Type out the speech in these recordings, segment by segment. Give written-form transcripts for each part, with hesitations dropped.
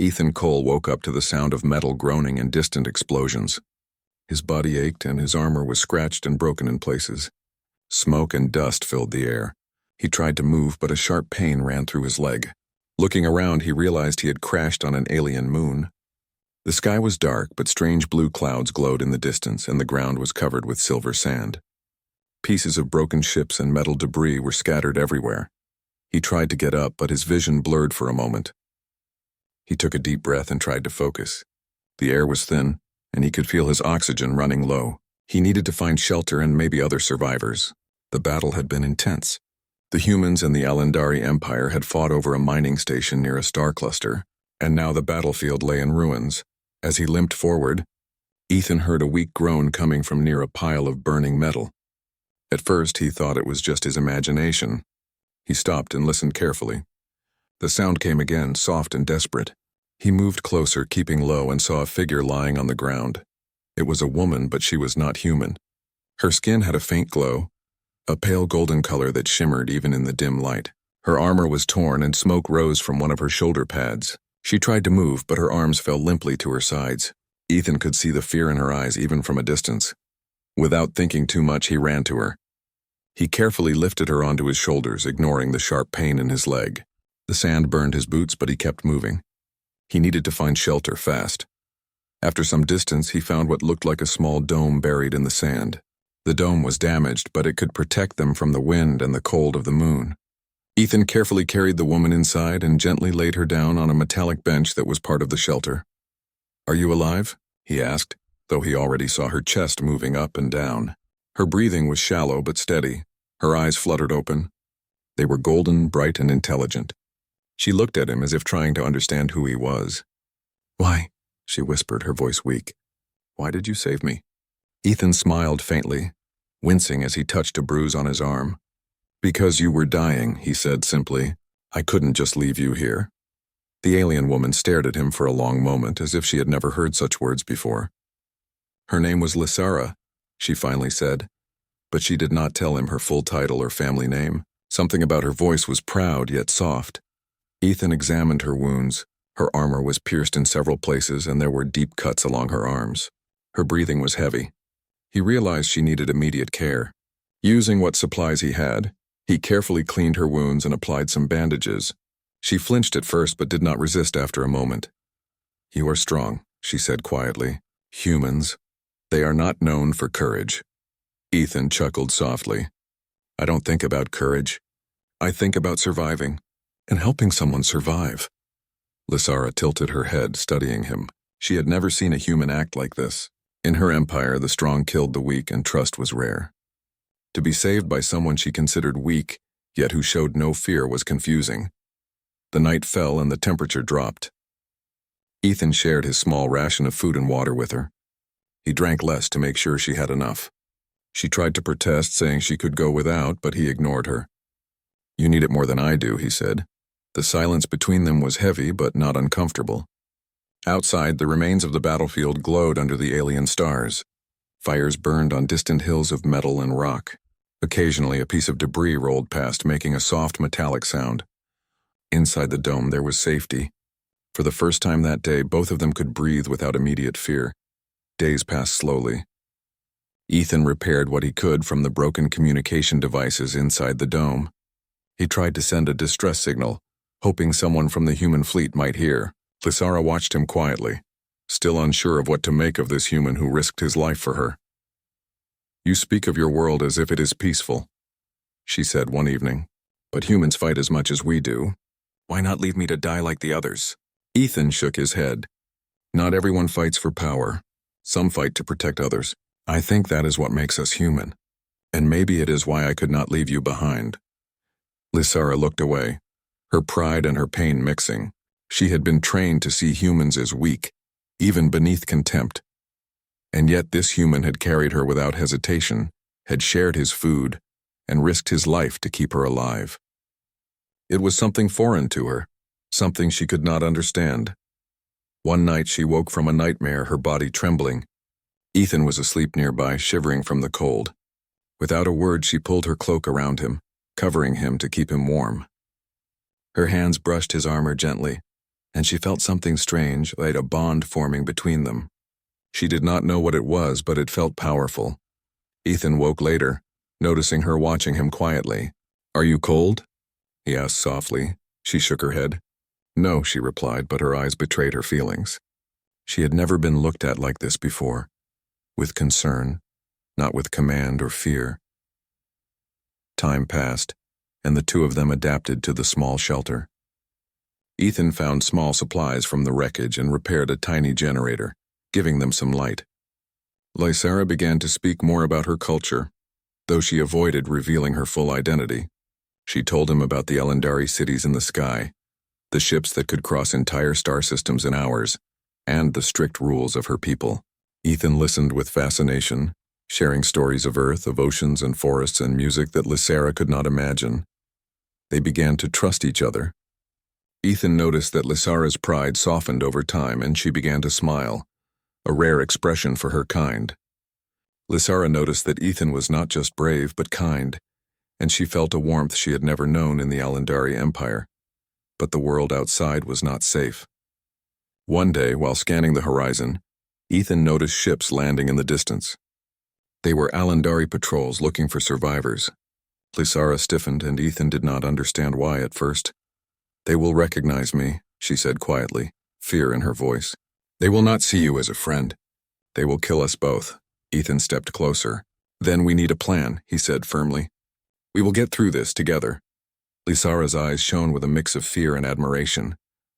Ethan Cole woke up to the sound of metal groaning and distant explosions. His body ached and his armor was scratched and broken in places. Smoke and dust filled the air. He tried to move, but a sharp pain ran through his leg. Looking around, he realized he had crashed on an alien moon. The sky was dark, but strange blue clouds glowed in the distance, and the ground was covered with silver sand. Pieces of broken ships and metal debris were scattered everywhere. He tried to get up, but his vision blurred for a moment. He took a deep breath and tried to focus. The air was thin, and he could feel his oxygen running low. He needed to find shelter and maybe other survivors. The battle had been intense. The humans and the Alandari Empire had fought over a mining station near a star cluster, and now the battlefield lay in ruins. As he limped forward, Ethan heard a weak groan coming from near a pile of burning metal. At first, he thought it was just his imagination. He stopped and listened carefully. The sound came again, soft and desperate. He moved closer, keeping low, and saw a figure lying on the ground. It was a woman, but she was not human. Her skin had a faint glow, a pale golden color that shimmered even in the dim light. Her armor was torn and smoke rose from one of her shoulder pads. She tried to move, but her arms fell limply to her sides. Ethan could see the fear in her eyes even from a distance. Without thinking too much, he ran to her. He carefully lifted her onto his shoulders, ignoring the sharp pain in his leg. The sand burned his boots, but he kept moving. He needed to find shelter fast. After some distance, he found what looked like a small dome buried in the sand. The dome was damaged, but it could protect them from the wind and the cold of the moon. Ethan carefully carried the woman inside and gently laid her down on a metallic bench that was part of the shelter. "Are you alive?" he asked, though he already saw her chest moving up and down. Her breathing was shallow but steady. Her eyes fluttered open. They were golden, bright, and intelligent. She looked at him as if trying to understand who he was. "Why?" she whispered, her voice weak. "Why did you save me?" Ethan smiled faintly, wincing as he touched a bruise on his arm. "Because you were dying," he said simply. "I couldn't just leave you here." The alien woman stared at him for a long moment, as if she had never heard such words before. Her name was Lysara, she finally said, but she did not tell him her full title or family name. Something about her voice was proud yet soft. Ethan examined her wounds. Her armor was pierced in several places, and there were deep cuts along her arms. Her breathing was heavy. He realized she needed immediate care. Using what supplies he had, he carefully cleaned her wounds and applied some bandages. She flinched at first but did not resist after a moment. "You are strong," she said quietly. "Humans, they are not known for courage." Ethan chuckled softly. "I don't think about courage. I think about surviving, and helping someone survive." Lysara tilted her head, studying him. She had never seen a human act like this. In her empire, the strong killed the weak, and trust was rare. To be saved by someone she considered weak, yet who showed no fear, was confusing. The night fell and the temperature dropped. Ethan shared his small ration of food and water with her. He drank less to make sure she had enough. She tried to protest, saying she could go without, but he ignored her. "You need it more than I do," he said. The silence between them was heavy but not uncomfortable. Outside, the remains of the battlefield glowed under the alien stars. Fires burned on distant hills of metal and rock. Occasionally, a piece of debris rolled past, making a soft metallic sound. Inside the dome, there was safety. For the first time that day, both of them could breathe without immediate fear. Days passed slowly. Ethan repaired what he could from the broken communication devices inside the dome. He tried to send a distress signal, hoping someone from the human fleet might hear. Lysara watched him quietly, still unsure of what to make of this human who risked his life for her. "You speak of your world as if it is peaceful," she said one evening. "But humans fight as much as we do. Why not leave me to die like the others?" Ethan shook his head. "Not everyone fights for power. Some fight to protect others. I think that is what makes us human. And maybe it is why I could not leave you behind." Lysara looked away, her pride and her pain mixing. She had been trained to see humans as weak, even beneath contempt. And yet this human had carried her without hesitation, had shared his food, and risked his life to keep her alive. It was something foreign to her, something she could not understand. One night she woke from a nightmare, her body trembling. Ethan was asleep nearby, shivering from the cold. Without a word, she pulled her cloak around him, covering him to keep him warm. Her hands brushed his armor gently, and she felt something strange, like a bond forming between them. She did not know what it was, but it felt powerful. Ethan woke later, noticing her watching him quietly. "Are you cold?" he asked softly. She shook her head. "No," she replied, but her eyes betrayed her feelings. She had never been looked at like this before, with concern, not with command or fear. Time passed, and the two of them adapted to the small shelter. Ethan found small supplies from the wreckage and repaired a tiny generator, giving them some light. Lysara began to speak more about her culture, though she avoided revealing her full identity. She told him about the Elendari cities in the sky, the ships that could cross entire star systems in hours, and the strict rules of her people. Ethan listened with fascination, sharing stories of Earth, of oceans and forests, and music that Lysara could not imagine. They began to trust each other. Ethan noticed that Lysara's pride softened over time, and she began to smile, a rare expression for her kind. Lysara noticed that Ethan was not just brave but kind, and she felt a warmth she had never known in the Elendari Empire. But the world outside was not safe. One day, while scanning the horizon, Ethan noticed ships landing in the distance. They were Elendari patrols looking for survivors. Lysara stiffened, and Ethan did not understand why at first. "They will recognize me," she said quietly, fear in her voice. "They will not see you as a friend. They will kill us both." Ethan stepped closer. "Then we need a plan," he said firmly. "We will get through this together." Lysara's eyes shone with a mix of fear and admiration.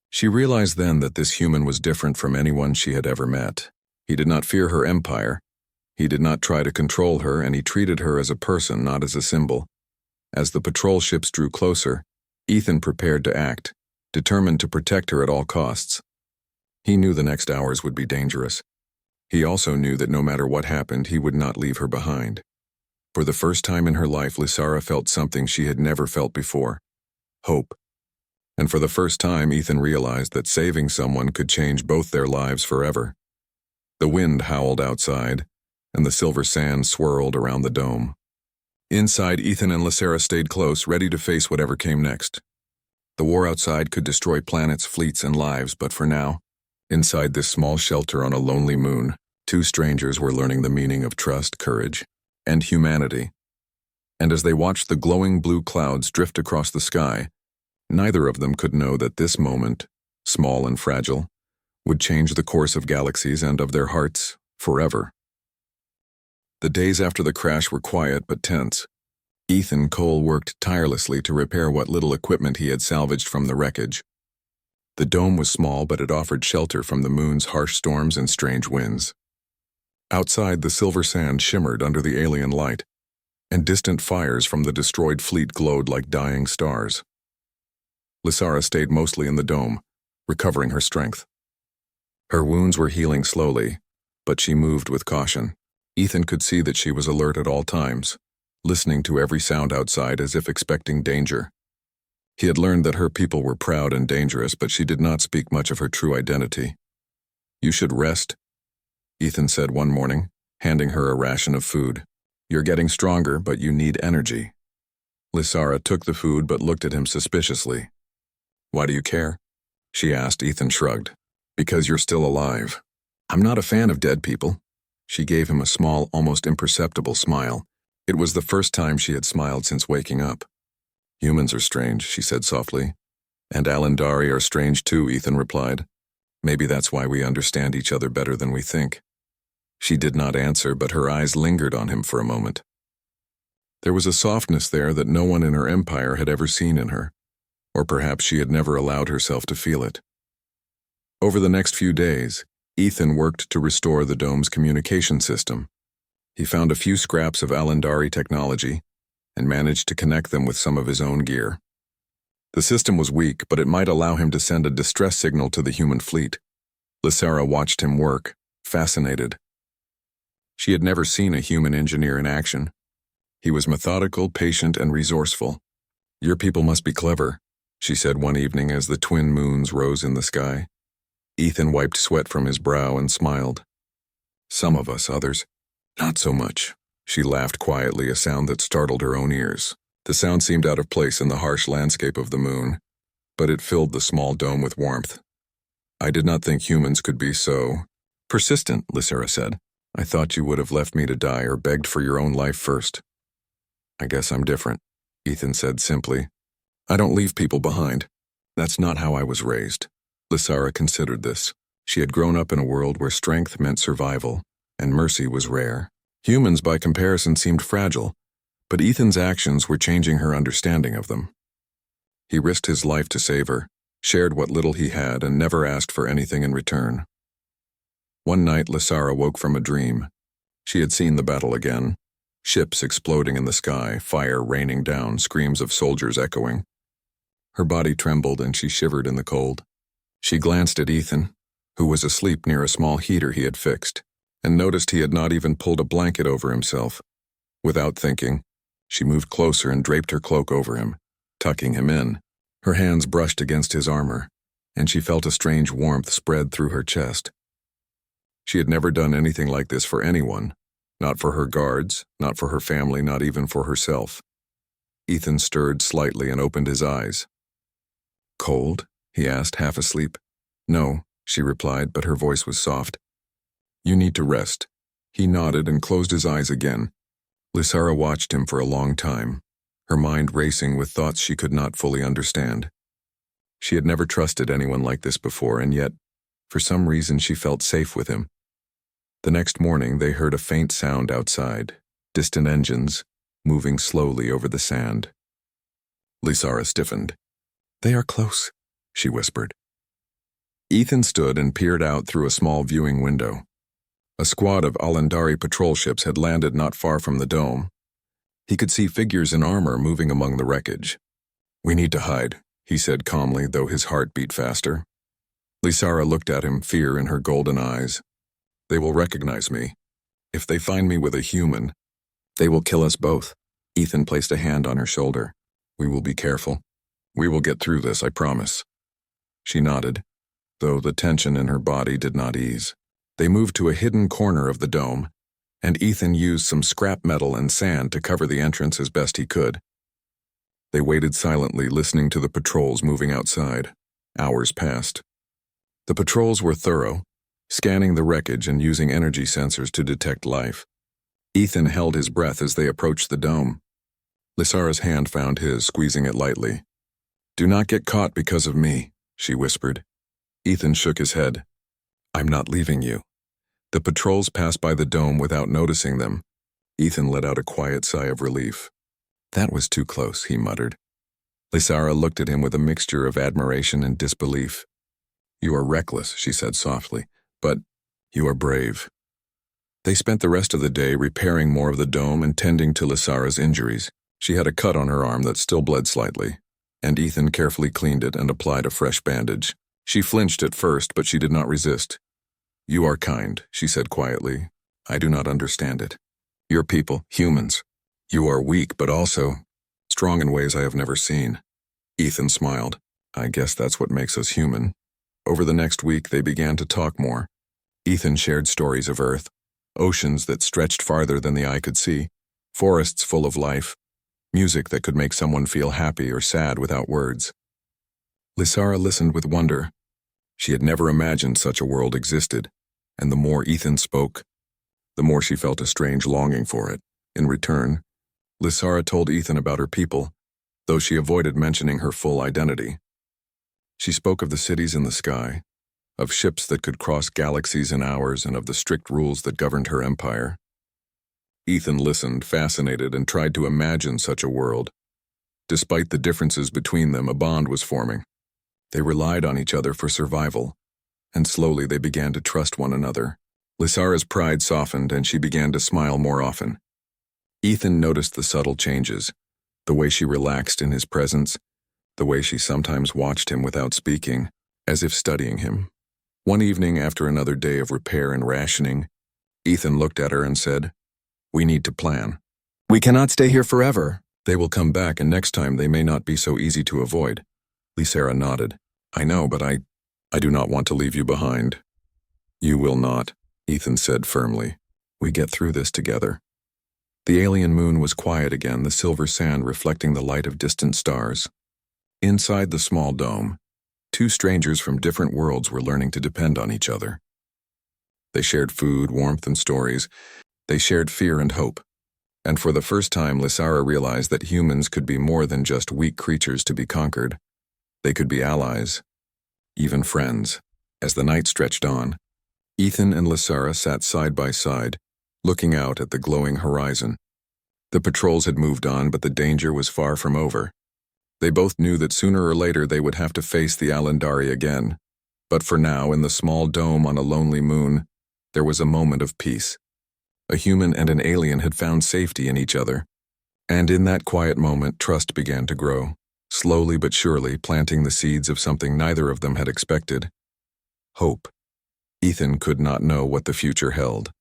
She realized then that this human was different from anyone she had ever met. He did not fear her empire. He did not try to control her, and he treated her as a person, not as a symbol. As the patrol ships drew closer, Ethan prepared to act, determined to protect her at all costs. He knew the next hours would be dangerous. He also knew that no matter what happened, he would not leave her behind. For the first time in her life, Lysara felt something she had never felt before: hope. And for the first time, Ethan realized that saving someone could change both their lives forever. The wind howled outside, and the silver sand swirled around the dome. Inside, Ethan and Lysara stayed close, ready to face whatever came next. The war outside could destroy planets, fleets, and lives, but for now, inside this small shelter on a lonely moon, two strangers were learning the meaning of trust, courage, and humanity. And as they watched the glowing blue clouds drift across the sky, neither of them could know that this moment, small and fragile, would change the course of galaxies and of their hearts forever. The days after the crash were quiet but tense. Ethan Cole worked tirelessly to repair what little equipment he had salvaged from the wreckage. The dome was small, but it offered shelter from the moon's harsh storms and strange winds. Outside, the silver sand shimmered under the alien light, and distant fires from the destroyed fleet glowed like dying stars. Lysara stayed mostly in the dome, recovering her strength. Her wounds were healing slowly, but she moved with caution. Ethan could see that she was alert at all times, listening to every sound outside as if expecting danger. He had learned that her people were proud and dangerous, but she did not speak much of her true identity. "You should rest," Ethan said one morning, handing her a ration of food. "You're getting stronger, but you need energy." Lysara took the food but looked at him suspiciously. "Why do you care?" she asked. Ethan shrugged. "Because you're still alive. I'm not a fan of dead people." She gave him a small, almost imperceptible smile. It was the first time she had smiled since waking up. "Humans are strange," she said softly. "And Elendari are strange too," Ethan replied. "Maybe that's why we understand each other better than we think." She did not answer, but her eyes lingered on him for a moment. There was a softness there that no one in her empire had ever seen in her, or perhaps she had never allowed herself to feel it. Over the next few days, Ethan worked to restore the dome's communication system. He found a few scraps of Elendari technology and managed to connect them with some of his own gear. The system was weak, but it might allow him to send a distress signal to the human fleet. Lysara watched him work, fascinated. She had never seen a human engineer in action. He was methodical, patient, and resourceful. "Your people must be clever," she said one evening as the twin moons rose in the sky. Ethan wiped sweat from his brow and smiled. "Some of us, others, not so much." She laughed quietly, a sound that startled her own ears. The sound seemed out of place in the harsh landscape of the moon, but it filled the small dome with warmth. I did not think humans could be so persistent, Lysara said. I thought you would have left me to die or begged for your own life first. I guess I'm different, Ethan said simply. I don't leave people behind. That's not how I was raised. Lysara considered this. She had grown up in a world where strength meant survival, and mercy was rare. Humans, by comparison, seemed fragile, but Ethan's actions were changing her understanding of them. He risked his life to save her, shared what little he had, and never asked for anything in return. One night, Lysara woke from a dream. She had seen the battle again. Ships exploding in the sky, fire raining down, screams of soldiers echoing. Her body trembled and she shivered in the cold. She glanced at Ethan, who was asleep near a small heater he had fixed, and noticed he had not even pulled a blanket over himself. Without thinking, she moved closer and draped her cloak over him, tucking him in. Her hands brushed against his armor, and she felt a strange warmth spread through her chest. She had never done anything like this for anyone, not for her guards, not for her family, not even for herself. Ethan stirred slightly and opened his eyes. Cold? He asked, half asleep. No, she replied, but her voice was soft. You need to rest. He nodded and closed his eyes again. Lysara watched him for a long time, her mind racing with thoughts she could not fully understand. She had never trusted anyone like this before, and yet, for some reason, she felt safe with him. The next morning, they heard a faint sound outside, distant engines, moving slowly over the sand. Lysara stiffened. They are close, she whispered. Ethan stood and peered out through a small viewing window. A squad of Alandari patrol ships had landed not far from the dome. He could see figures in armor moving among the wreckage. We need to hide, he said calmly, though his heart beat faster. Lysara looked at him, fear in her golden eyes. They will recognize me. If they find me with a human, they will kill us both. Ethan placed a hand on her shoulder. We will be careful. We will get through this, I promise. She nodded, though the tension in her body did not ease. They moved to a hidden corner of the dome, and Ethan used some scrap metal and sand to cover the entrance as best he could. They waited silently, listening to the patrols moving outside. Hours passed. The patrols were thorough, scanning the wreckage and using energy sensors to detect life. Ethan held his breath as they approached the dome. Lysara's hand found his, squeezing it lightly. Do not get caught because of me, she whispered. Ethan shook his head. I'm not leaving you. The patrols passed by the dome without noticing them. Ethan let out a quiet sigh of relief. That was too close, he muttered. Lysara looked at him with a mixture of admiration and disbelief. You are reckless, she said softly, but you are brave. They spent the rest of the day repairing more of the dome and tending to Lysara's injuries. She had a cut on her arm that still bled slightly, and Ethan carefully cleaned it and applied a fresh bandage. She flinched at first, but she did not resist. You are kind, she said quietly. I do not understand it. Your people, humans. You are weak, but also strong in ways I have never seen. Ethan smiled. I guess that's what makes us human. Over the next week, they began to talk more. Ethan shared stories of Earth, oceans that stretched farther than the eye could see, forests full of life, music that could make someone feel happy or sad without words. Lysara listened with wonder. She had never imagined such a world existed, and the more Ethan spoke, the more she felt a strange longing for it. In return, Lysara told Ethan about her people, though she avoided mentioning her full identity. She spoke of the cities in the sky, of ships that could cross galaxies in hours, and of the strict rules that governed her empire. Ethan listened, fascinated, and tried to imagine such a world. Despite the differences between them, a bond was forming. They relied on each other for survival, and slowly they began to trust one another. Lysara's pride softened, and she began to smile more often. Ethan noticed the subtle changes, the way she relaxed in his presence, the way she sometimes watched him without speaking, as if studying him. One evening, after another day of repair and rationing, Ethan looked at her and said, We need to plan. We cannot stay here forever. They will come back, and next time they may not be so easy to avoid. Lysara nodded. I know, but I do not want to leave you behind. You will not, Ethan said firmly. We get through this together. The alien moon was quiet again, the silver sand reflecting the light of distant stars. Inside the small dome, Two strangers from different worlds were learning to depend on each other. They shared food, warmth, and stories. They shared fear and hope. And for the first time, Lysara realized that humans could be more than just weak creatures to be conquered. They could be allies, even friends. As the night stretched on, Ethan and Lysara sat side by side, looking out at the glowing horizon. The patrols had moved on, but the danger was far from over. They both knew that sooner or later they would have to face the Alandari again. But for now, in the small dome on a lonely moon, there was a moment of peace. A human and an alien had found safety in each other. And in that quiet moment, trust began to grow, slowly but surely planting the seeds of something neither of them had expected. Hope. Ethan could not know what the future held.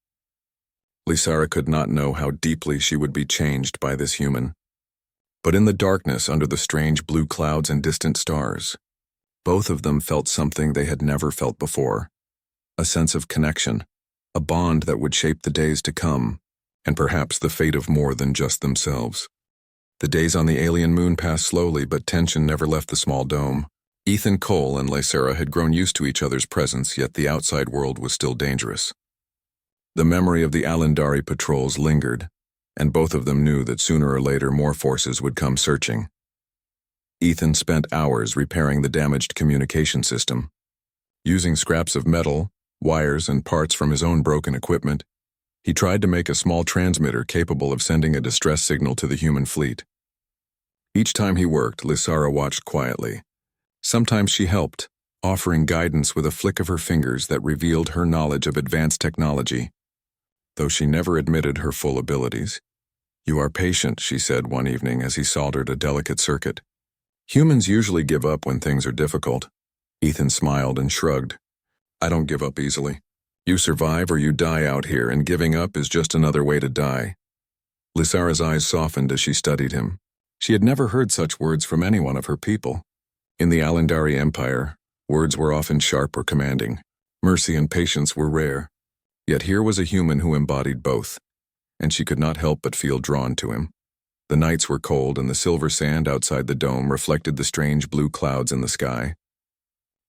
Lysara could not know how deeply she would be changed by this human. But in the darkness under the strange blue clouds and distant stars, both of them felt something they had never felt before. A sense of connection, a bond that would shape the days to come, and perhaps the fate of more than just themselves. The days on the alien moon passed slowly, but tension never left the small dome. Ethan Cole and Lysara had grown used to each other's presence, yet the outside world was still dangerous. The memory of the Alandari patrols lingered, and both of them knew that sooner or later more forces would come searching. Ethan spent hours repairing the damaged communication system. Using scraps of metal, wires, and parts from his own broken equipment, he tried to make a small transmitter capable of sending a distress signal to the human fleet. Each time he worked, Lysara watched quietly. Sometimes she helped, offering guidance with a flick of her fingers that revealed her knowledge of advanced technology, though she never admitted her full abilities. "You are patient," she said one evening as he soldered a delicate circuit. "Humans usually give up when things are difficult." Ethan smiled and shrugged. "I don't give up easily. You survive or you die out here, and giving up is just another way to die." Lysara's eyes softened as she studied him. She had never heard such words from anyone of her people. In the Alandari Empire, words were often sharp or commanding. Mercy and patience were rare. Yet here was a human who embodied both, and she could not help but feel drawn to him. The nights were cold, and the silver sand outside the dome reflected the strange blue clouds in the sky.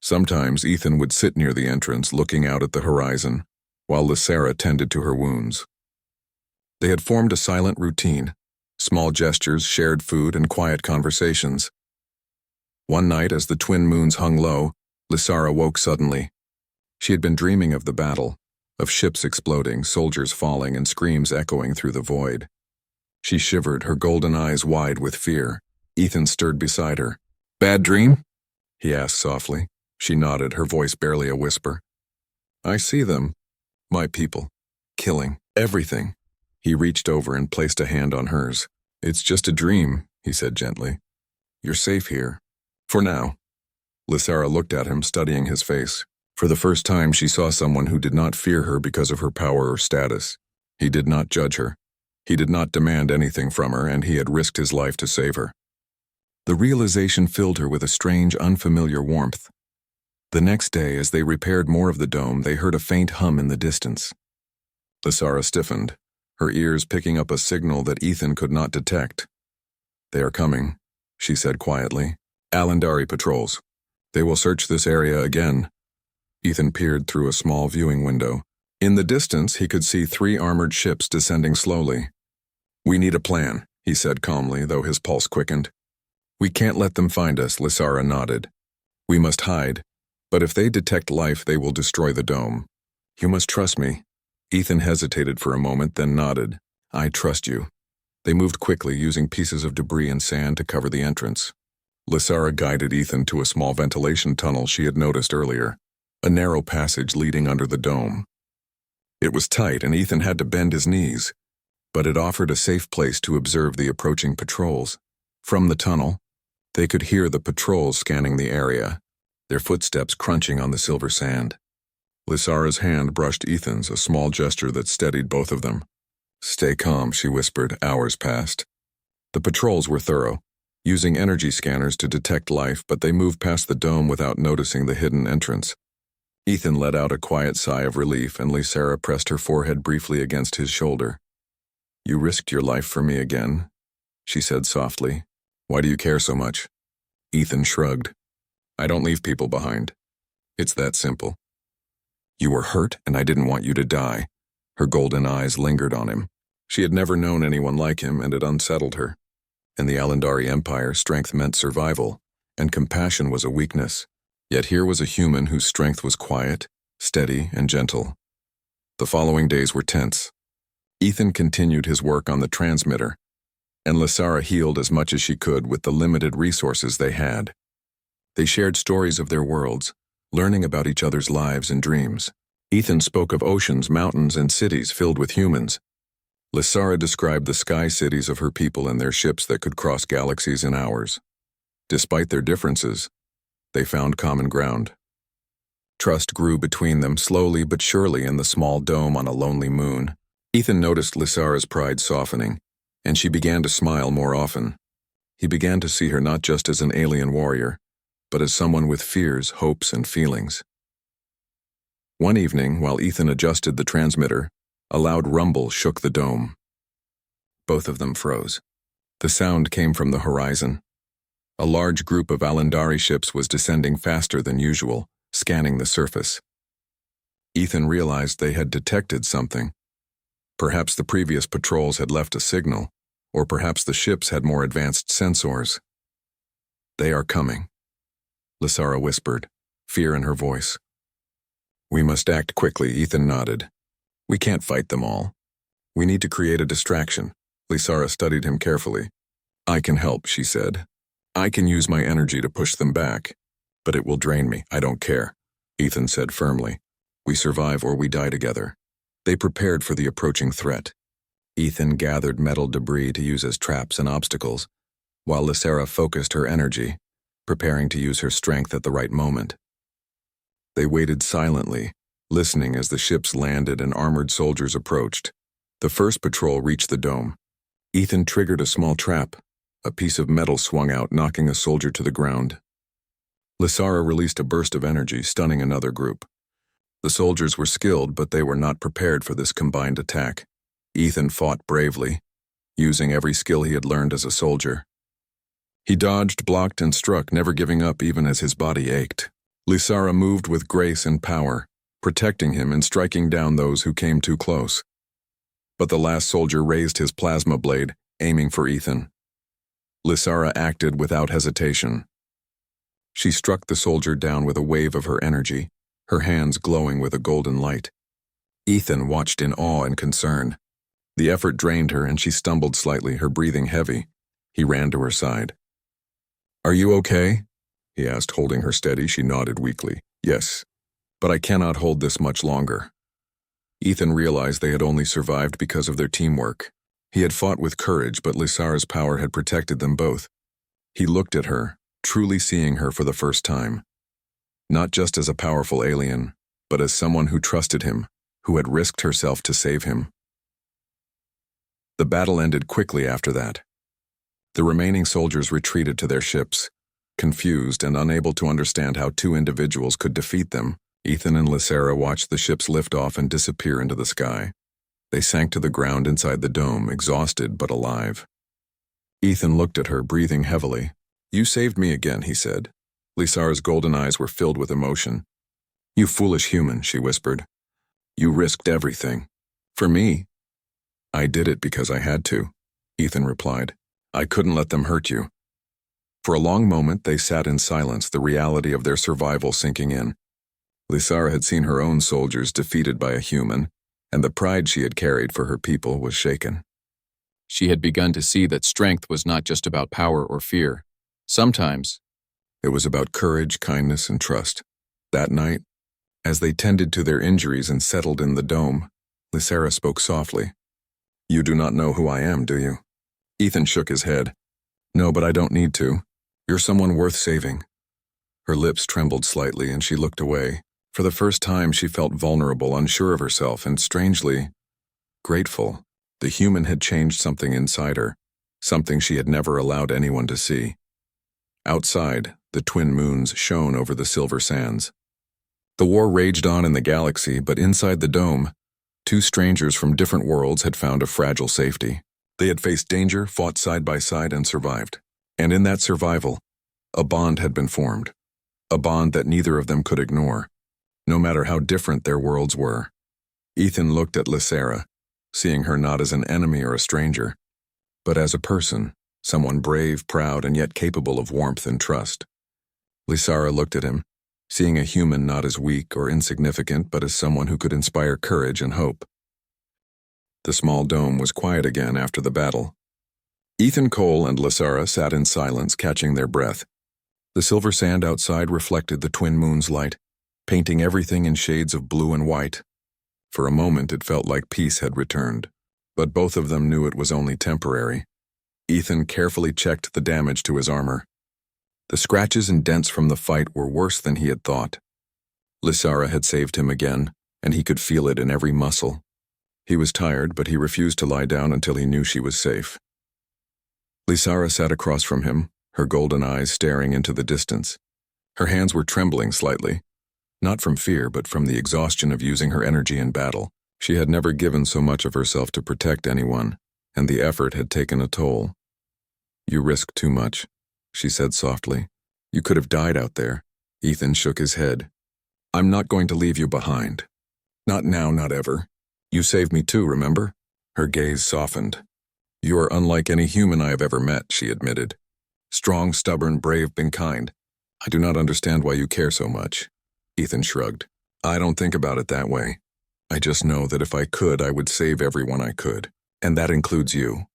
Sometimes Ethan would sit near the entrance, looking out at the horizon, while Lysara tended to her wounds. They had formed a silent routine, small gestures, shared food, and quiet conversations. One night, as the twin moons hung low, Lysara woke suddenly. She had been dreaming of the battle, of ships exploding, soldiers falling, and screams echoing through the void. She shivered, her golden eyes wide with fear. Ethan stirred beside her. "Bad dream?" he asked softly. She nodded, her voice barely a whisper. "I see them. My people. Killing. Everything." He reached over and placed a hand on hers. "It's just a dream," he said gently. "You're safe here. For now." Lysara looked at him, studying his face. For the first time, she saw someone who did not fear her because of her power or status. He did not judge her. He did not demand anything from her, and he had risked his life to save her. The realization filled her with a strange, unfamiliar warmth. The next day, as they repaired more of the dome, they heard a faint hum in the distance. Lysara stiffened, her ears picking up a signal that Ethan could not detect. "They are coming," she said quietly. "Alandari patrols. They will search this area again." Ethan peered through a small viewing window. In the distance, he could see 3 armored ships descending slowly. "We need a plan," he said calmly, though his pulse quickened. "We can't let them find us," Lysara nodded. "We must hide, but if they detect life, they will destroy the dome. You must trust me." Ethan hesitated for a moment, then nodded. "I trust you." They moved quickly, using pieces of debris and sand to cover the entrance. Lysara guided Ethan to a small ventilation tunnel she had noticed earlier, a narrow passage leading under the dome. It was tight, and Ethan had to bend his knees, but it offered a safe place to observe the approaching patrols. From the tunnel, they could hear the patrols scanning the area, their footsteps crunching on the silver sand. Lysara's hand brushed Ethan's, a small gesture that steadied both of them. "Stay calm," she whispered. Hours passed. The patrols were thorough, using energy scanners to detect life, but they moved past the dome without noticing the hidden entrance. Ethan let out a quiet sigh of relief, and Lysara pressed her forehead briefly against his shoulder. "You risked your life for me again," she said softly. "Why do you care so much?" Ethan shrugged. I don't leave people behind. It's that simple. You were hurt, and I didn't want you to die. Her golden eyes lingered on him. She had never known anyone like him, and it unsettled her. In the Alandari Empire, strength meant survival, and compassion was a weakness. Yet here was a human whose strength was quiet, steady, and gentle. The following days were tense. Ethan continued his work on the transmitter, and Lysara healed as much as she could with the limited resources they had. They shared stories of their worlds, learning about each other's lives and dreams. Ethan spoke of oceans, mountains, and cities filled with humans. Lysara described the sky cities of her people and their ships that could cross galaxies in hours. Despite their differences, they found common ground. Trust grew between them slowly but surely in the small dome on a lonely moon. Ethan noticed Lysara's pride softening, and she began to smile more often. He began to see her not just as an alien warrior, but as someone with fears, hopes, and feelings. One evening, while Ethan adjusted the transmitter, a loud rumble shook the dome. Both of them froze. The sound came from the horizon. A large group of Alandari ships was descending faster than usual, scanning the surface. Ethan realized they had detected something. Perhaps the previous patrols had left a signal, or perhaps the ships had more advanced sensors. They are coming, Lysara whispered, fear in her voice. We must act quickly, Ethan nodded. We can't fight them all. We need to create a distraction. Lysara studied him carefully. I can help, she said. I can use my energy to push them back. But it will drain me, I don't care, Ethan said firmly. We survive or we die together. They prepared for the approaching threat. Ethan gathered metal debris to use as traps and obstacles, while Lysara focused her energy, preparing to use her strength at the right moment. They waited silently, listening as the ships landed and armored soldiers approached. The first patrol reached the dome. Ethan triggered a small trap. A piece of metal swung out, knocking a soldier to the ground. Lysara released a burst of energy, stunning another group. The soldiers were skilled, but they were not prepared for this combined attack. Ethan fought bravely, using every skill he had learned as a soldier. He dodged, blocked, and struck, never giving up even as his body ached. Lysara moved with grace and power, protecting him and striking down those who came too close. But the last soldier raised his plasma blade, aiming for Ethan. Lysara acted without hesitation. She struck the soldier down with a wave of her energy, her hands glowing with a golden light. Ethan watched in awe and concern. The effort drained her and she stumbled slightly, her breathing heavy. He ran to her side. Are you okay? He asked, holding her steady. She nodded weakly. Yes, but I cannot hold this much longer. Ethan realized they had only survived because of their teamwork. He had fought with courage, but Lysara's power had protected them both. He looked at her, truly seeing her for the first time. Not just as a powerful alien, but as someone who trusted him, who had risked herself to save him. The battle ended quickly after that. The remaining soldiers retreated to their ships, confused and unable to understand how two individuals could defeat them. Ethan and Lysara watched the ships lift off and disappear into the sky. They sank to the ground inside the dome, exhausted but alive. Ethan looked at her, breathing heavily. You saved me again, he said. Lysara's golden eyes were filled with emotion. You foolish human, she whispered. You risked everything. For me? I did it because I had to, Ethan replied. I couldn't let them hurt you. For a long moment they sat in silence, the reality of their survival sinking in. Lysara had seen her own soldiers defeated by a human, and the pride she had carried for her people was shaken. She had begun to see that strength was not just about power or fear. Sometimes it was about courage, kindness, and trust. That night, as they tended to their injuries and settled in the dome, Lysara spoke softly. You do not know who I am, do you? Ethan shook his head. No, but I don't need to. You're someone worth saving. Her lips trembled slightly and she looked away. For the first time, she felt vulnerable, unsure of herself, and strangely grateful. The human had changed something inside her, something she had never allowed anyone to see. Outside, the twin moons shone over the silver sands. The war raged on in the galaxy, but inside the dome, two strangers from different worlds had found a fragile safety. They had faced danger, fought side by side, and survived. And in that survival, a bond had been formed. a bond that neither of them could ignore, no matter how different their worlds were. Ethan looked at Lysara, seeing her not as an enemy or a stranger, but as a person, someone brave, proud, and yet capable of warmth and trust. Lysara looked at him, seeing a human not as weak or insignificant but as someone who could inspire courage and hope. The small dome was quiet again after the battle. Ethan Cole and Lysara sat in silence, catching their breath. The silver sand outside reflected the twin moon's light, painting everything in shades of blue and white. For a moment it felt like peace had returned, but both of them knew it was only temporary. Ethan carefully checked the damage to his armor. The scratches and dents from the fight were worse than he had thought. Lysara had saved him again, and he could feel it in every muscle. He was tired, but he refused to lie down until he knew she was safe. Lysara sat across from him, her golden eyes staring into the distance. Her hands were trembling slightly, not from fear but from the exhaustion of using her energy in battle. She had never given so much of herself to protect anyone, and the effort had taken a toll. "You risk too much," she said softly. "You could have died out there." Ethan shook his head. "I'm not going to leave you behind. Not now, not ever. You saved me too, remember?" Her gaze softened. "You are unlike any human I have ever met," she admitted. "Strong, stubborn, brave, and kind. I do not understand why you care so much." Ethan shrugged. "I don't think about it that way. I just know that if I could, I would save everyone I could. And that includes you."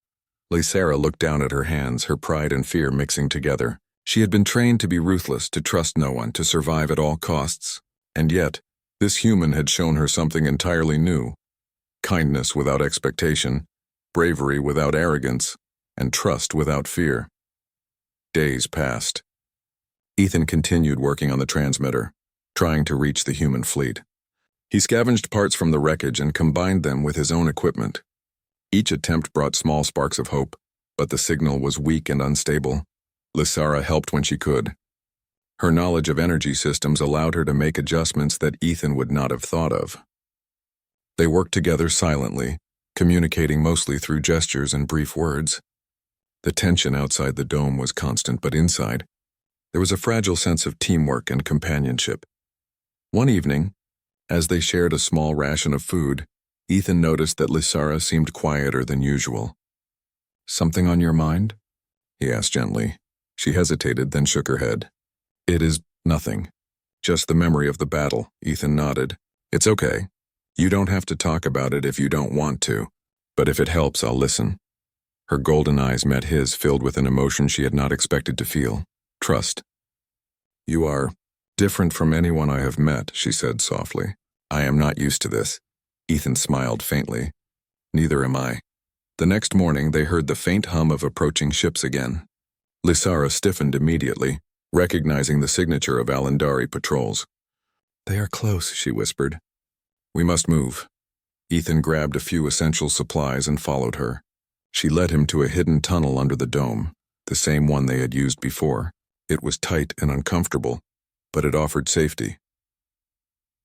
Lysara looked down at her hands, her pride and fear mixing together. She had been trained to be ruthless, to trust no one, to survive at all costs. And yet, this human had shown her something entirely new. Kindness without expectation, bravery without arrogance, and trust without fear. Days passed. Ethan continued working on the transmitter, trying to reach the human fleet. He scavenged parts from the wreckage and combined them with his own equipment. Each attempt brought small sparks of hope, but the signal was weak and unstable. Lysara helped when she could. Her knowledge of energy systems allowed her to make adjustments that Ethan would not have thought of. They worked together silently, communicating mostly through gestures and brief words. The tension outside the dome was constant, but inside, there was a fragile sense of teamwork and companionship. One evening, as they shared a small ration of food, Ethan noticed that Lysara seemed quieter than usual. "Something on your mind?" he asked gently. She hesitated, then shook her head. "It is nothing. Just the memory of the battle," Ethan nodded. "It's okay. You don't have to talk about it if you don't want to, but if it helps, I'll listen." Her golden eyes met his, filled with an emotion she had not expected to feel. Trust. "You are different from anyone I have met," she said softly. "I am not used to this." Ethan smiled faintly. "Neither am I." The next morning, they heard the faint hum of approaching ships again. Lysara stiffened immediately, recognizing the signature of Alandari patrols. "They are close," she whispered. "We must move." Ethan grabbed a few essential supplies and followed her. She led him to a hidden tunnel under the dome, the same one they had used before. It was tight and uncomfortable, but it offered safety.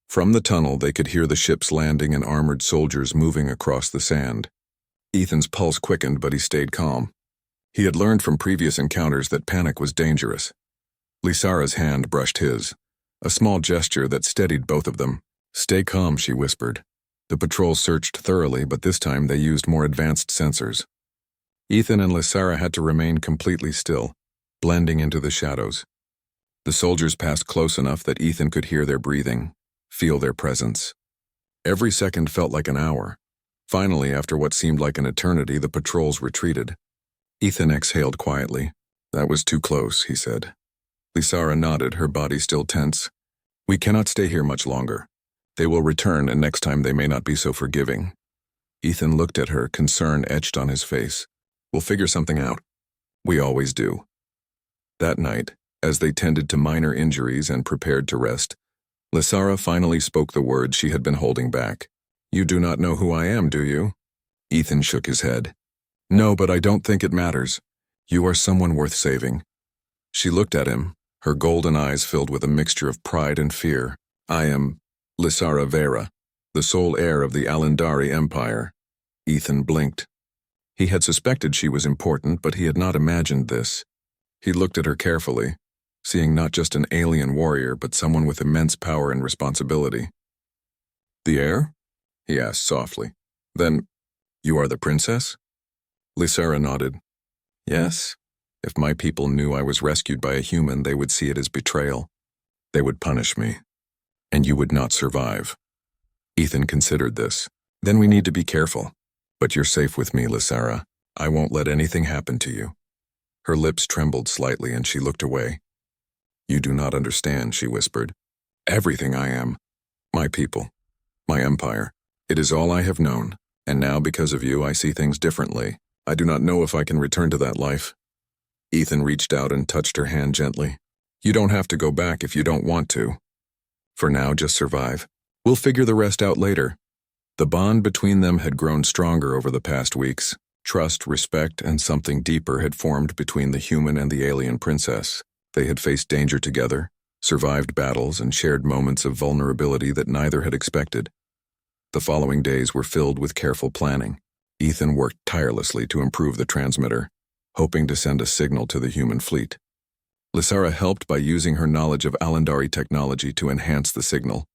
From the tunnel, they could hear the ships landing and armored soldiers moving across the sand. Ethan's pulse quickened, but he stayed calm. He had learned from previous encounters that panic was dangerous. Lysara's hand brushed his, a small gesture that steadied both of them. "Stay calm," she whispered. The patrol searched thoroughly, but this time they used more advanced sensors. Ethan and Lysara had to remain completely still, blending into the shadows. The soldiers passed close enough that Ethan could hear their breathing, feel their presence. Every second felt like an hour. Finally, after what seemed like an eternity, the patrols retreated. Ethan exhaled quietly. "That was too close," he said. Lysara nodded, her body still tense. "We cannot stay here much longer. They will return, and next time they may not be so forgiving." Ethan looked at her, concern etched on his face. "We'll figure something out. We always do." That night, as they tended to minor injuries and prepared to rest, Lysara finally spoke the words she had been holding back. "You do not know who I am, do you?" Ethan shook his head. "No, but I don't think it matters. You are someone worth saving." She looked at him, her golden eyes filled with a mixture of pride and fear. "I am Lysara Vera, the sole heir of the Alandari Empire." Ethan blinked. He had suspected she was important, but he had not imagined this. He looked at her carefully. seeing not just an alien warrior but someone with immense power and responsibility. "The heir?" he asked softly. "Then, you are the princess?" Lysara nodded. "Yes. If my people knew I was rescued by a human, they would see it as betrayal. They would punish me. And you would not survive." Ethan considered this. "Then we need to be careful. But you're safe with me, Lysara. I won't let anything happen to you." Her lips trembled slightly and she looked away. "You do not understand," she whispered. "Everything I am. My people. My empire. It is all I have known. And now, because of you, I see things differently. I do not know if I can return to that life." Ethan reached out and touched her hand gently. "You don't have to go back if you don't want to. For now, just survive. We'll figure the rest out later." The bond between them had grown stronger over the past weeks. Trust, respect, and something deeper had formed between the human and the alien princess. They had faced danger together, survived battles, and shared moments of vulnerability that neither had expected. The following days were filled with careful planning. Ethan worked tirelessly to improve the transmitter, hoping to send a signal to the human fleet. Lysara helped by using her knowledge of Alandari technology to enhance the signal.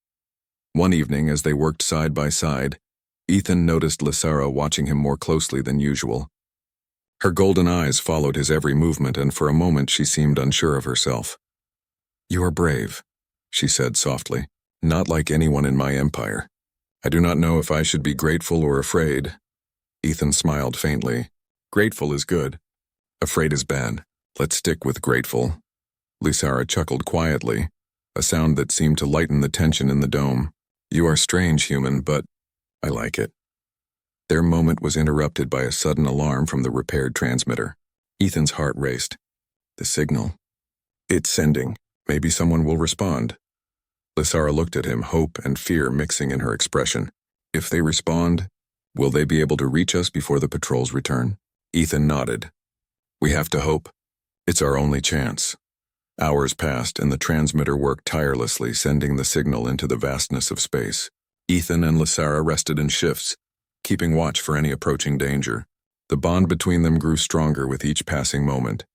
One evening, as they worked side by side, Ethan noticed Lysara watching him more closely than usual. Her golden eyes followed his every movement, and for a moment she seemed unsure of herself. "You are brave," she said softly. "Not like anyone in my empire. I do not know if I should be grateful or afraid." Ethan smiled faintly. "Grateful is good. Afraid is bad. Let's stick with grateful." Lysara chuckled quietly, a sound that seemed to lighten the tension in the dome. "You are strange, human, but I like it." Their moment was interrupted by a sudden alarm from the repaired transmitter. Ethan's heart raced. The signal. "It's sending. Maybe someone will respond." Lysara looked at him, hope and fear mixing in her expression. "If they respond, will they be able to reach us before the patrols return?" Ethan nodded. "We have to hope. It's our only chance." Hours passed and the transmitter worked tirelessly, sending the signal into the vastness of space. Ethan and Lysara rested in shifts, keeping watch for any approaching danger. The bond between them grew stronger with each passing moment.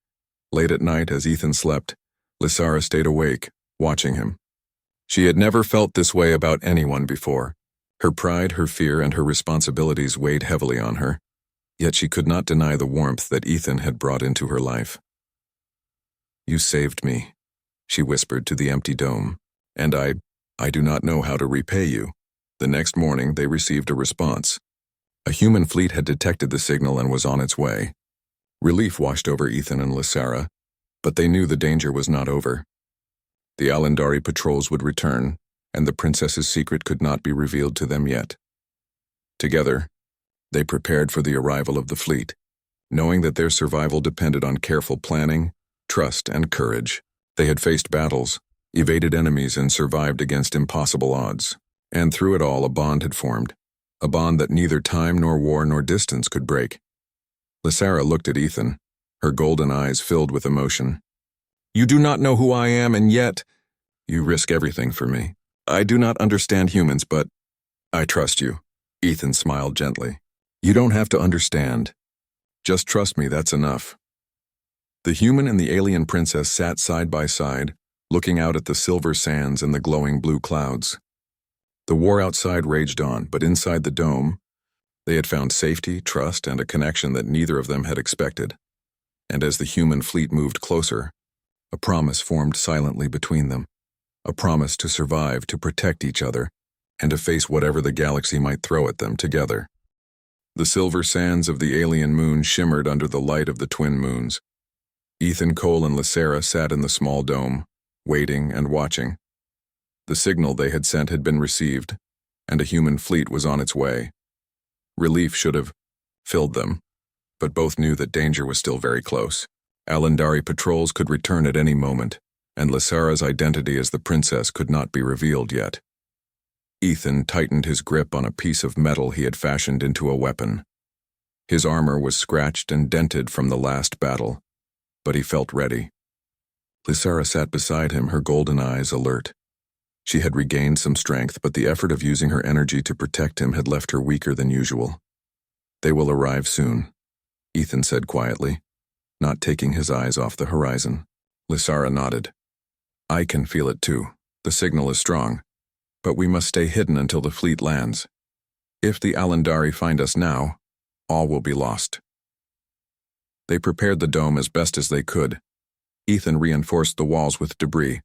Late at night, as Ethan slept, Lysara stayed awake, watching him. She had never felt this way about anyone before. Her pride, her fear, and her responsibilities weighed heavily on her, yet she could not deny the warmth that Ethan had brought into her life. "You saved me," she whispered to the empty dome, "and I do not know how to repay you." The next morning, they received a response. A human fleet had detected the signal and was on its way. Relief washed over Ethan and Lysara, but they knew the danger was not over. The Alandari patrols would return, and the princess's secret could not be revealed to them yet. Together, they prepared for the arrival of the fleet, knowing that their survival depended on careful planning, trust, and courage. They had faced battles, evaded enemies, and survived against impossible odds. And through it all, a bond had formed, a bond that neither time nor war nor distance could break. Lysara looked at Ethan, her golden eyes filled with emotion. "You do not know who I am, and yet you risk everything for me. I do not understand humans, but I trust you." Ethan smiled gently. "You don't have to understand. Just trust me, that's enough." The human and the alien princess sat side by side, looking out at the silver sands and the glowing blue clouds. The war outside raged on, but inside the dome, they had found safety, trust, and a connection that neither of them had expected. And as the human fleet moved closer, a promise formed silently between them. A promise to survive, to protect each other, and to face whatever the galaxy might throw at them together. The silver sands of the alien moon shimmered under the light of the twin moons. Ethan, Cole, and Lysara sat in the small dome, waiting and watching. The signal they had sent had been received, and a human fleet was on its way. Relief should have filled them, but both knew that danger was still very close. Alandari patrols could return at any moment, and Lysara's identity as the princess could not be revealed yet. Ethan tightened his grip on a piece of metal he had fashioned into a weapon. His armor was scratched and dented from the last battle, but he felt ready. Lysara sat beside him, her golden eyes alert. She had regained some strength, but the effort of using her energy to protect him had left her weaker than usual. "They will arrive soon," Ethan said quietly, not taking his eyes off the horizon. Lysara nodded. I can feel it too. The signal is strong. But we must stay hidden until the fleet lands. If the Alandari find us now, all will be lost. They prepared the dome as best as they could. Ethan reinforced the walls with debris,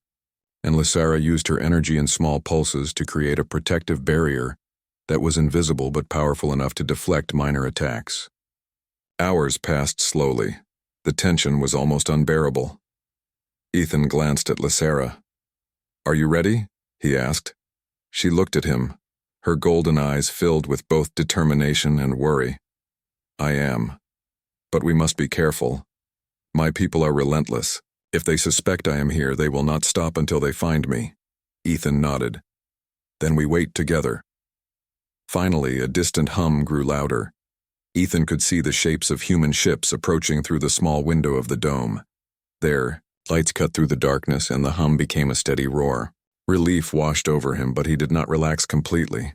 and Lysara used her energy in small pulses to create a protective barrier that was invisible but powerful enough to deflect minor attacks. Hours passed slowly. The tension was almost unbearable. Ethan glanced at Lysara. "Are you ready?" he asked. She looked at him, her golden eyes filled with both determination and worry. "I am. But we must be careful. My people are relentless. If they suspect I am here, they will not stop until they find me." Ethan nodded. "Then we wait together." Finally, a distant hum grew louder. Ethan could see the shapes of human ships approaching through the small window of the dome. There, lights cut through the darkness and the hum became a steady roar. Relief washed over him, but he did not relax completely.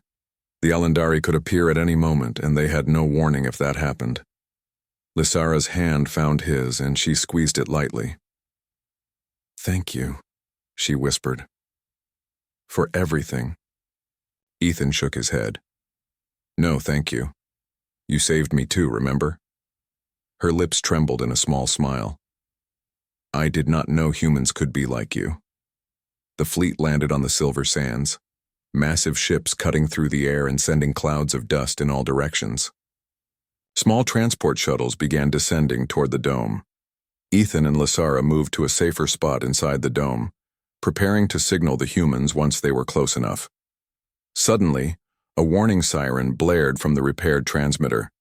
The Alandari could appear at any moment, and they had no warning if that happened. Lysara's hand found his, and she squeezed it lightly. "Thank you," she whispered. "For everything." Ethan shook his head. "No, thank you. You saved me too, remember?" Her lips trembled in a small smile. "I did not know humans could be like you." The fleet landed on the silver sands, massive ships cutting through the air and sending clouds of dust in all directions. Small transport shuttles began descending toward the dome. Ethan and Lysara moved to a safer spot inside the dome, preparing to signal the humans once they were close enough. Suddenly, a warning siren blared from the repaired transmitter.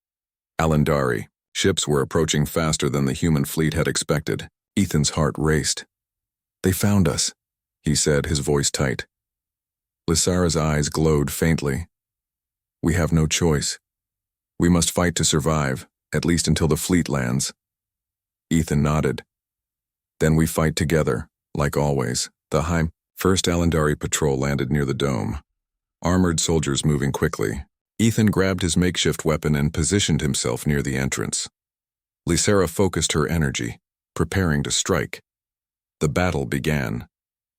Alandari. Ships were approaching faster than the human fleet had expected. Ethan's heart raced. "They found us," he said, his voice tight. Lysara's eyes glowed faintly. "We have no choice. We must fight to survive, at least until the fleet lands." Ethan nodded. "Then we fight together, like always." The first Alandari patrol landed near the dome, armored soldiers moving quickly. Ethan grabbed his makeshift weapon and positioned himself near the entrance. Lysara focused her energy, preparing to strike. The battle began.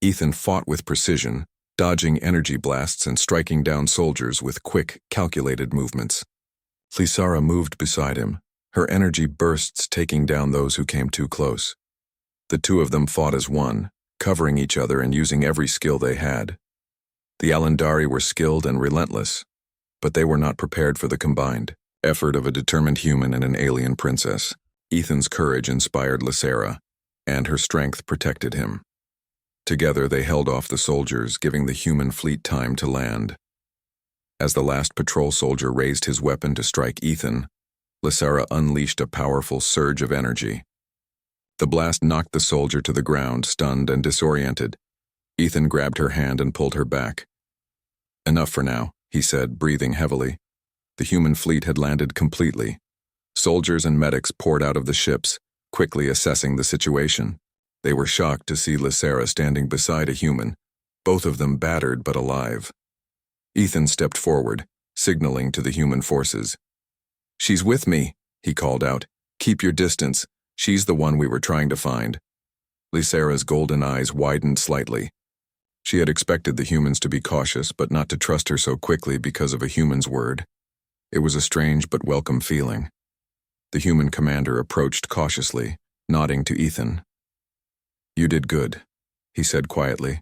Ethan fought with precision, dodging energy blasts and striking down soldiers with quick, calculated movements. Lysara moved beside him, her energy bursts taking down those who came too close. The two of them fought as one, covering each other and using every skill they had. The Alandari were skilled and relentless, but they were not prepared for the combined effort of a determined human and an alien princess. Ethan's courage inspired Lysara, and her strength protected him. Together they held off the soldiers, giving the human fleet time to land. As the last patrol soldier raised his weapon to strike Ethan, Lysara unleashed a powerful surge of energy. The blast knocked the soldier to the ground, stunned and disoriented. Ethan grabbed her hand and pulled her back. "Enough for now," he said, breathing heavily. The human fleet had landed completely. Soldiers and medics poured out of the ships, quickly assessing the situation. They were shocked to see Lysara standing beside a human, both of them battered but alive. Ethan stepped forward, signaling to the human forces. "She's with me," he called out. "Keep your distance. She's the one we were trying to find." Lysara's golden eyes widened slightly. She had expected the humans to be cautious, but not to trust her so quickly because of a human's word. It was a strange but welcome feeling. The human commander approached cautiously, nodding to Ethan. "You did good," he said quietly.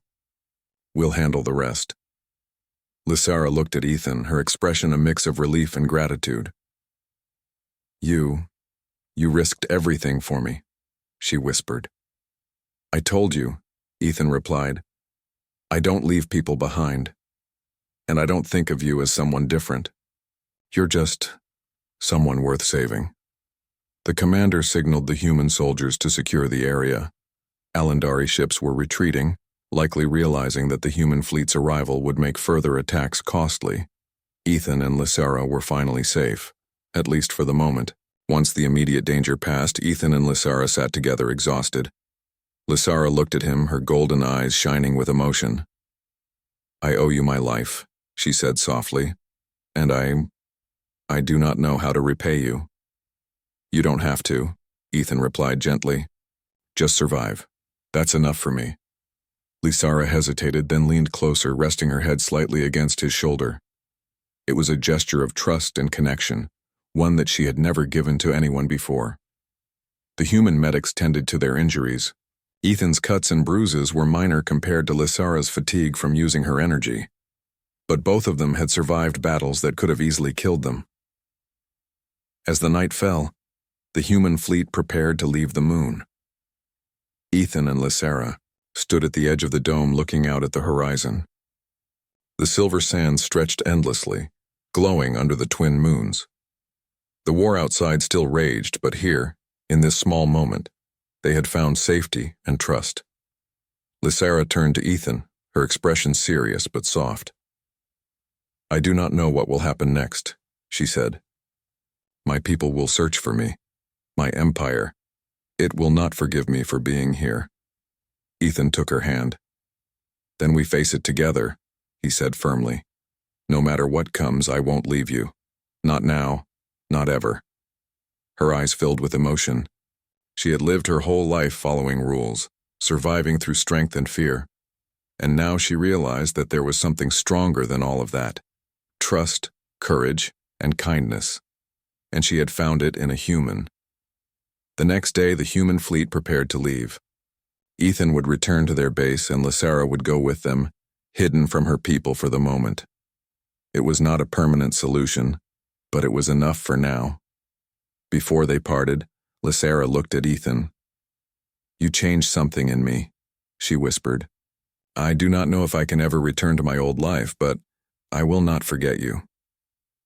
"We'll handle the rest." Lysara looked at Ethan, her expression a mix of relief and gratitude. You risked everything for me," she whispered. "I told you," Ethan replied. "I don't leave people behind. And I don't think of you as someone different. You're just someone worth saving." The commander signaled the human soldiers to secure the area. Alandari ships were retreating, likely realizing that the human fleet's arrival would make further attacks costly. Ethan and Lysara were finally safe, at least for the moment. Once the immediate danger passed, Ethan and Lysara sat together exhausted. Lysara looked at him, her golden eyes shining with emotion. "I owe you my life," she said softly, "and I do not know how to repay you." "You don't have to," Ethan replied gently. "Just survive. That's enough for me." Lysara hesitated, then leaned closer, resting her head slightly against his shoulder. It was a gesture of trust and connection, one that she had never given to anyone before. The human medics tended to their injuries. Ethan's cuts and bruises were minor compared to Lysara's fatigue from using her energy. But both of them had survived battles that could have easily killed them. As the night fell, the human fleet prepared to leave the moon. Ethan and Lysara stood at the edge of the dome looking out at the horizon. The silver sands stretched endlessly, glowing under the twin moons. The war outside still raged, but here, in this small moment, they had found safety and trust. Lysara turned to Ethan, her expression serious but soft. "I do not know what will happen next," she said. "My people will search for me. My empire. It will not forgive me for being here." Ethan took her hand. "Then we face it together," he said firmly. "No matter what comes, I won't leave you. Not now, not ever." Her eyes filled with emotion. She had lived her whole life following rules, surviving through strength and fear. And now she realized that there was something stronger than all of that. Trust, courage, and kindness. And she had found it in a human. The next day, the human fleet prepared to leave. Ethan would return to their base and Lysara would go with them, hidden from her people for the moment. It was not a permanent solution, but it was enough for now. Before they parted, Lysara looked at Ethan. "You changed something in me," she whispered. "I do not know if I can ever return to my old life, but I will not forget you."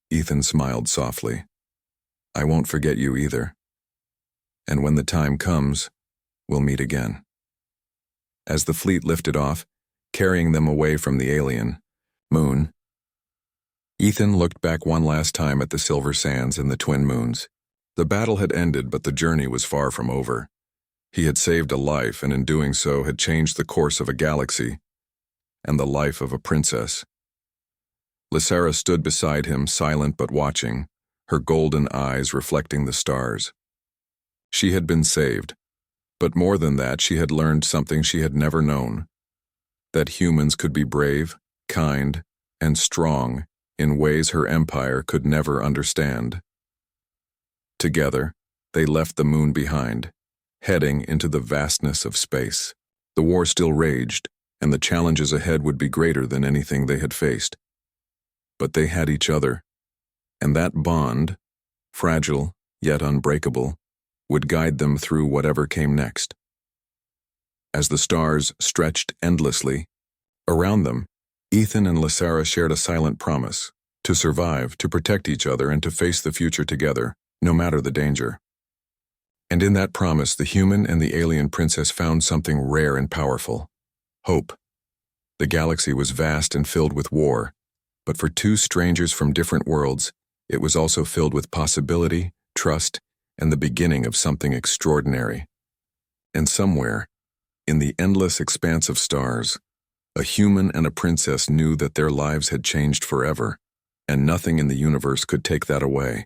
Ethan smiled softly. "I won't forget you either. And when the time comes, we'll meet again." As the fleet lifted off, carrying them away from the alien moon, Ethan looked back one last time at the silver sands and the twin moons. The battle had ended, but the journey was far from over. He had saved a life, and in doing so had changed the course of a galaxy and the life of a princess. Lysara stood beside him, silent but watching, her golden eyes reflecting the stars. She had been saved, but more than that, she had learned something she had never known: that humans could be brave, kind, and strong in ways her empire could never understand. Together, they left the moon behind, heading into the vastness of space. The war still raged, and the challenges ahead would be greater than anything they had faced. But they had each other, and that bond, fragile yet unbreakable, would guide them through whatever came next. As the stars stretched endlessly around them, Ethan and Lysara shared a silent promise: to survive, to protect each other, and to face the future together, no matter the danger. And in that promise, the human and the alien princess found something rare and powerful: hope. The galaxy was vast and filled with war, but for two strangers from different worlds, it was also filled with possibility, trust, and the beginning of something extraordinary. And somewhere, in the endless expanse of stars, a human and a princess knew that their lives had changed forever, and nothing in the universe could take that away.